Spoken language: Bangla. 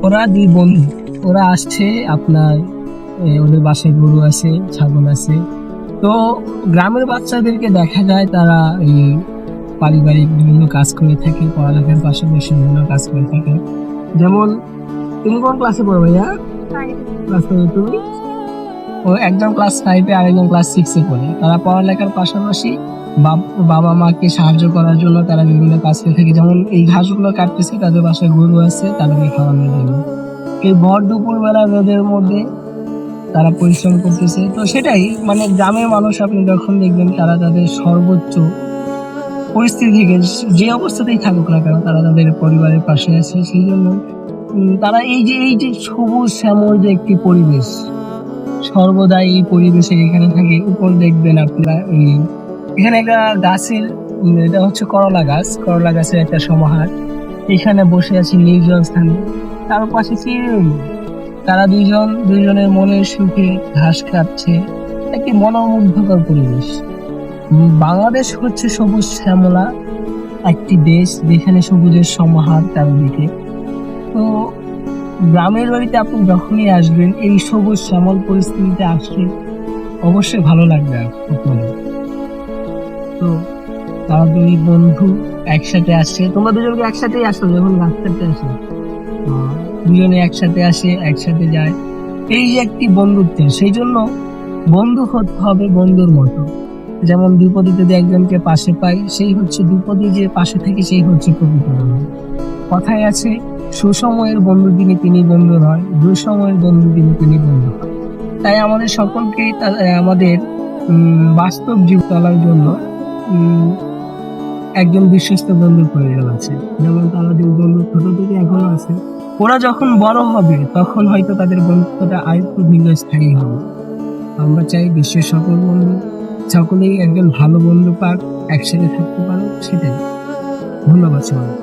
ওরা দুই বন্ধু, ওরা আসছে আপনার ওদের বাসায় গরু আছে, ছাগল আছে। তো গ্রামের বাচ্চাদেরকে দেখা যায় তারা এই পারিবারিক বিভিন্ন কাজ করে থাকে, পড়ালেখার পাশাপাশি বিভিন্ন কাজ করে থাকে। যেমন তুমি কোন ক্লাসে পড়ো ভাইয়া? ক্লাস তুমি? ও একজন ক্লাস 5-এ আর একজন ক্লাস 6-এ পড়ে। তারা পড়ালেখার পাশাপাশি বাবা মাকে সাহায্য করার জন্য তারা বিভিন্ন কাজ করে থাকে। যেমন এই ঘাসগুলো কাটতেছে, তাদের বাসায় গরু আছে, তাদেরকে খাওয়ানোর জন্য। এই ভর দুপুর বেলা রোদের মধ্যে তারা পরিশ্রম করতেছে। তো সেটাই মানে গ্রামের মানুষ আপনি যখন দেখবেন তারা তাদের সর্বোচ্চ পরিস্থিতি থেকে যে অবস্থাতেই থাকুক না কেন তারা তাদের পরিবারের পাশে আছে। সেই জন্য তারা এই যে সবুজ শ্যামল যে একটি পরিবেশ, সর্বদাই এই পরিবেশে এখানে থাকে। উপর দেখবেন আপনারা এখানে একটা গাছের এটা হচ্ছে করলা গাছ, করলা গাছের একটা সমাহার। এখানে বসে আছে নির্জন স্থানে, তার পাশে চিরুনি। তারা দুইজনের মনের সুখে ঘাস খাচ্ছে, একটি মনোমুগ্ধকর পরিবেশ। বাংলাদেশ হচ্ছে সবুজ শ্যামলা একটি দেশ, যেখানে সবুজের সমাহার চারিদিকে। তো গ্রামের বাড়িতে আপনি যখনই আসবেন এই সবুজ শ্যামল পরিস্থিতিতে আসলে অবশ্যই ভালো লাগবে আপনার। তো তারা দুই বন্ধু একসাথে আসছে, তোমরা দুজনকে একসাথেই আসো যখন গাছ কাটতে আসো? দুজনে একসাথে আসে, একসাথে যায়। এই যে একটি বন্ধুত্ব, সেই জন্য বন্ধু হতে হবে বন্ধুর মতো। যেমন বিপদে যদি একজনকে পাশে পাই, সেই হচ্ছে বিপদে যে পাশে থেকে সেই হচ্ছে প্রকৃত বন্ধু। কথায় আছে, সুসময়ের বন্ধু তিনি বন্ধু নয়, দুঃসময়ের বন্ধু তিনি বন্ধু হয়। তাই আমাদের সকলকে আমাদের বাস্তব জীবন চলার জন্য উম, একজন বিশ্বস্ত বন্ধুর প্রয়োজন আছে। যেমন তারা দুই বন্ধু ছোট থেকে এখনো আছে, ওরা যখন বড় হবে তখন হয়তো তাদের বন্ধুত্বটা আরেকটু দীর্ঘস্থায়ী হবে। আমরা চাই বিশ্বের সকল বন্ধু সকলেই একজন ভালো বন্ধু পাক, একসাথে থাকতে পারো। সেটাই। ধন্যবাদ সবাই।